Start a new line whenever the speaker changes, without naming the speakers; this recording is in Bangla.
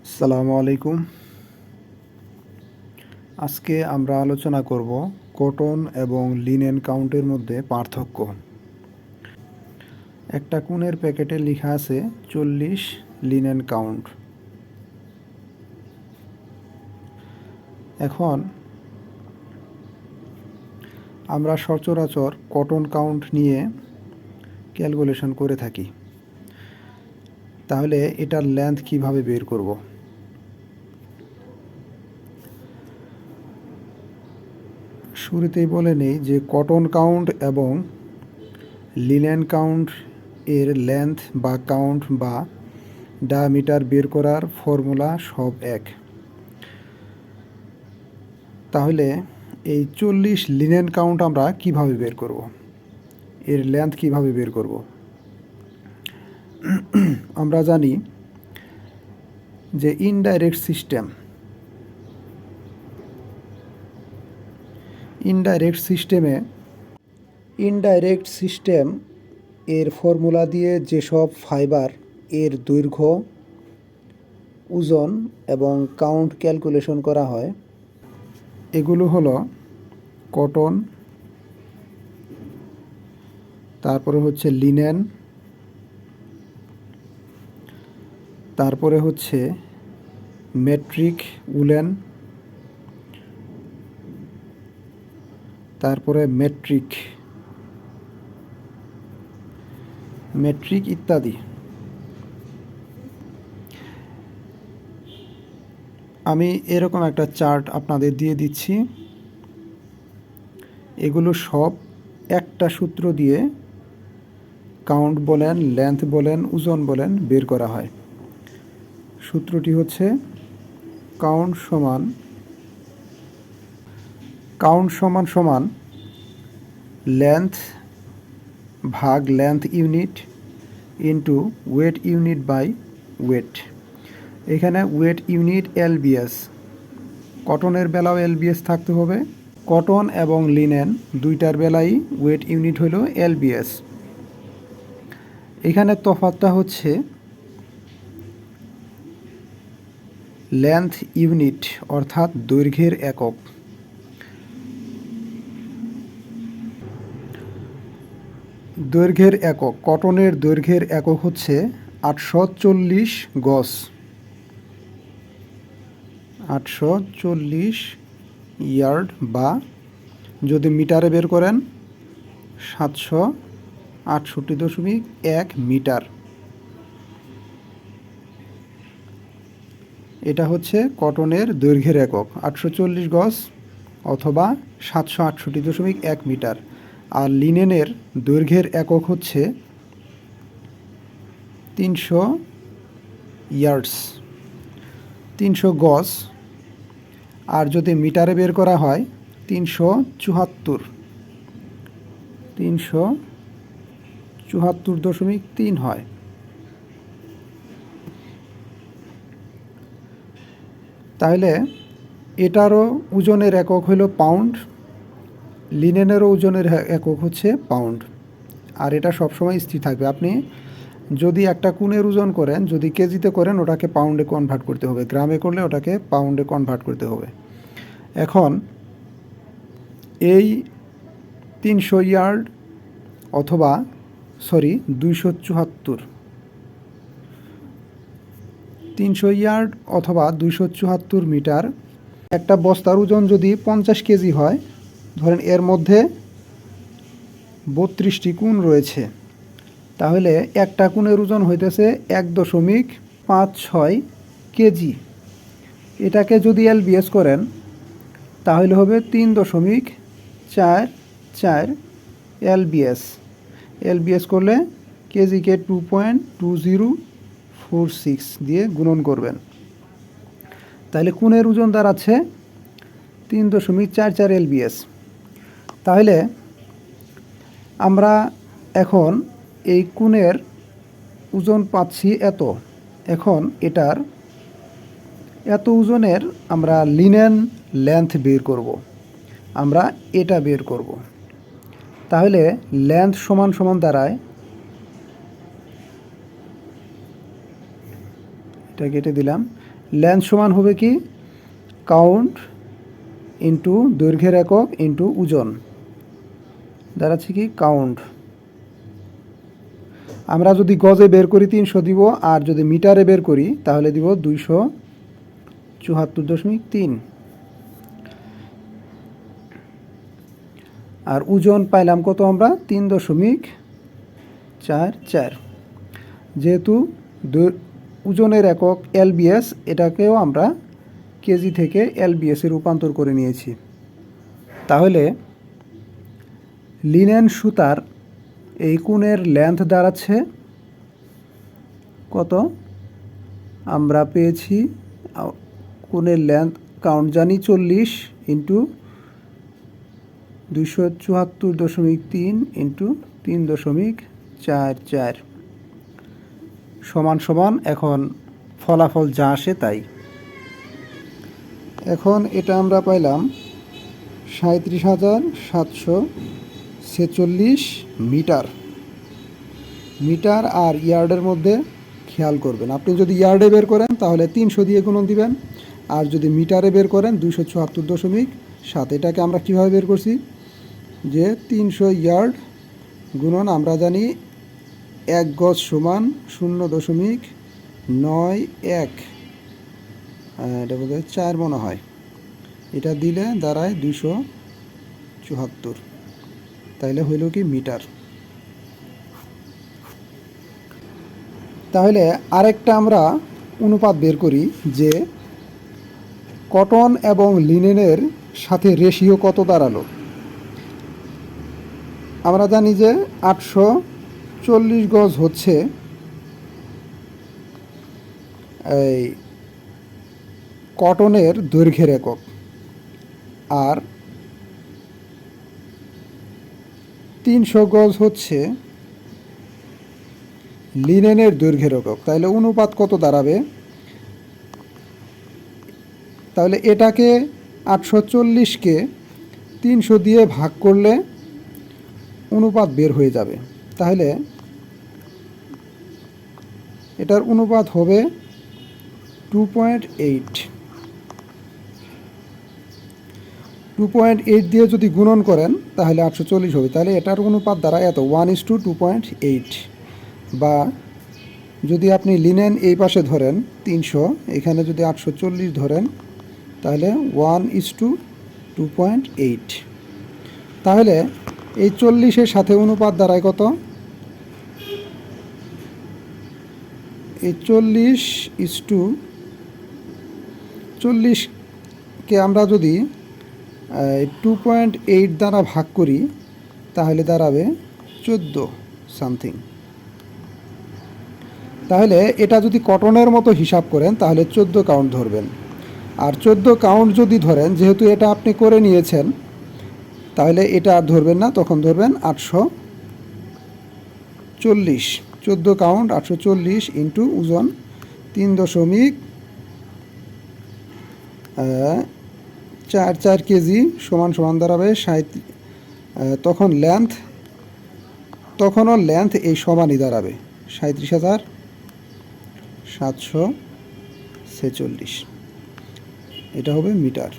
আসসালামু আলাইকুম। আজকে আমরা আলোচনা করব কটন এবং লিনেন কাউন্টের মধ্যে পার্থক্য। একটা কোণের প্যাকেটে লেখা আছে 40 লিনেন কাউন্ট। এখন আমরা সচরাচর কটন কাউন্ট নিয়ে ক্যালকুলেশন করে থাকি। তাহলে এটার লেন্থ কিভাবে বের করব? শুরুতেই বলে নেই যে কটন কাউন্ট এবং লিনেন কাউন্ট এর লেন্থ বা কাউন্ট বা ডায়ামিটার বের করার ফর্মুলা সব এক। তাহলে এই 40 লিনেন কাউন্ট আমরা কিভাবে বের করব? এর লেন্থ কিভাবে বের করব? আমরা জানি যে ইনডাইরেক্ট সিস্টেম এর ফর্মুলা দিয়ে যেসব ফাইবার এর দৈর্ঘ্য, ওজন এবং কাউন্ট ক্যালকুলেশন করা হয় এগুলো হলো কটন, তারপরে হচ্ছে লিনেন, তারপরে হচ্ছে মেট্রিক উলেন, তারপরে মেট্রিক ইত্যাদি। আমি এরকম একটা চার্ট আপনাদের দিয়ে দিচ্ছি। এগুলো সব একটা সূত্র দিয়ে কাউন্ট বলেন, লেন্থ বলেন, ওজন বলেন বের করা হয়। সূত্রটি হচ্ছে কাউন্ট সমান লেন্থ ভাগ length unit into weight unit by weight. এখানে ওয়েট ইউনিট এলবিএস, কটনের বেলাও এলবিএস থাকতে হবে। কটন এবং লিনেন দুইটার বেলাই ওয়েট ইউনিট হল এলবিএস। এখানে তফাৎটা হচ্ছে লেন্থ ইউনিট অর্থাৎ দৈর্ঘ্যের একক। কটনের দৈর্ঘ্যের একক হচ্ছে 840 গজ। 840 ইয়ার্ড, বা যদি মিটারে বের করেন 768.1 মিটার। এটা হচ্ছে কটনের দৈর্ঘ্যের একক 840 গজ অথবা 768.1 মিটার। আর লিনেনের দৈর্ঘ্যের একক হচ্ছে 300 ইয়ার্ডস, 300 গজ। আর যদি মিটারে বের করা হয় 374.3 হয়। তাহলে এটারও ওজনের একক হলো পাউন্ড, লিনেনেরও ওজনের একক হচ্ছে পাউন্ড। আর এটা সবসময় স্থির থাকবে। আপনি যদি একটা কোণের ওজন করেন, যদি কেজিতে করেন ওটাকে পাউন্ডে কনভার্ট করতে হবে, গ্রামে করলে ওটাকে পাউন্ডে কনভার্ট করতে হবে। এখন এই 300 ইয়ার্ড অথবা 274 মিটার। একটা বস্তার ওজন যদি 50 কেজি হয়, ধরেন এর মধ্যে 32টি কোণ রয়েছে, তাহলে একটা কোণের ওজন হইতেছে 1.56 কেজি। এটাকে যদি এলবিএস করেন তাহলে হবে 3.44 এলবিএস করলে কেজিকে 2.2046 দিয়ে গুণন করবেন। তাহলে কোণের ওজন দাঁড়াচ্ছে 3.44 এলবিএস। তাহলে আমরা এখন এই কোণের ওজন পাচ্ছি এত। এখন এটার এত ওজনের আমরা লিনেন লেন্থ বের করব। আমরা এটা বের করব। তাহলে লেন্থ সমান দাঁড়ায়, এটা কেটে দিলাম, লেন্থ সমান হবে কি কাউন্ট ইন্টু দৈর্ঘ্যের একক ইন্টু ওজন, দাঁড়াচ্ছে কি কাউন্ট। আমরা যদি গজে বের করি 300 দিব, আর যদি মিটারে বের করি তাহলে দিব 274.3। আর ওজন পাইলাম কত আমরা 3.44। যেহেতু ওজনের একক এলবিএস, এটাকেও আমরা কেজি থেকে এলবিএসে রূপান্তর করে নিয়েছি। তাহলে লিনেন সুতার এই কোণের লেন্থ দাঁড়াচ্ছে কত, আমরা পেয়েছি কোণের লেন্থ কাউন্ট জানি 40 ইন্টু 274.3 ইন্টু 3.44 সমান সমান এখন ফলাফল যা আসে তাই। এখন এটা আমরা পাইলাম 37,746 মিটার। মিটার আর ইয়ার্ডের মধ্যে খেয়াল করবেন, আপনি যদি ইয়ার্ডে বের করেন তাহলে 300 দিয়ে গুণন দিবেন, আর যদি মিটারে বের করেন 274.7। এটাকে আমরা কীভাবে বের করছি, যে 300 ইয়ার্ড গুণন আমরা জানি 1 গজ সমান 0.91, এটা বোধ হয় 4 মনে হয়, এটা দিলে দাঁড়ায় 274, তাইলে হইল কি মিটার। তাহলে আরেকটা আমরা অনুপাত বের করি যে কটন এবং লিনেনের সাথে রেশিও কত দাঁড়ালো। আমরা জানি যে 840 গজ হচ্ছে এই কটনের দৈর্ঘ্যের একক, আর 300 গজ হচ্ছে লিনেনের দৈর্ঘ্যের একক। তাহলে অনুপাত কত দাঁড়াবে, তাহলে এটাকে 840কে 300 দিয়ে ভাগ করলে অনুপাত বের হয়ে যাবে। তাহলে এটার অনুপাত হবে 2.8। 2.8 দিয়ে যদি গুণন করেন তাহলে 840 হবে। তাহলে এটার অনুপাত দ্বারা এত 1:2.8, বা যদি আপনি লিনেন এই পাশে ধরেন 300, এখানে যদি 840 ধরেন তাহলে 1:2.8। তাহলে এই 40-এর সাথে অনুপাত দাঁড়ায় কত, এই 40:40কে আমরা যদি 2.8 দ্বারা ভাগ করি তাহলে দাঁড়াবে 14 সামথিং। তাহলে এটা যদি কটনের মতো হিসাব করেন তাহলে 14 কাউন্ট ধরবেন, আর 14 কাউন্ট যদি ধরেন, যেহেতু এটা আপনি করে নিয়েছেন তাহলে এটা আর ধরবেন না, তখন ধরবেন 840। 14 কাউন্ট 840 ইন্টু ওজন 3.44 কেজি সমান সমান দাঁড়াবে 60। তখনও লেন্থ এই সমানই দাঁড়াবে 37,746। এটা হবে মিটার।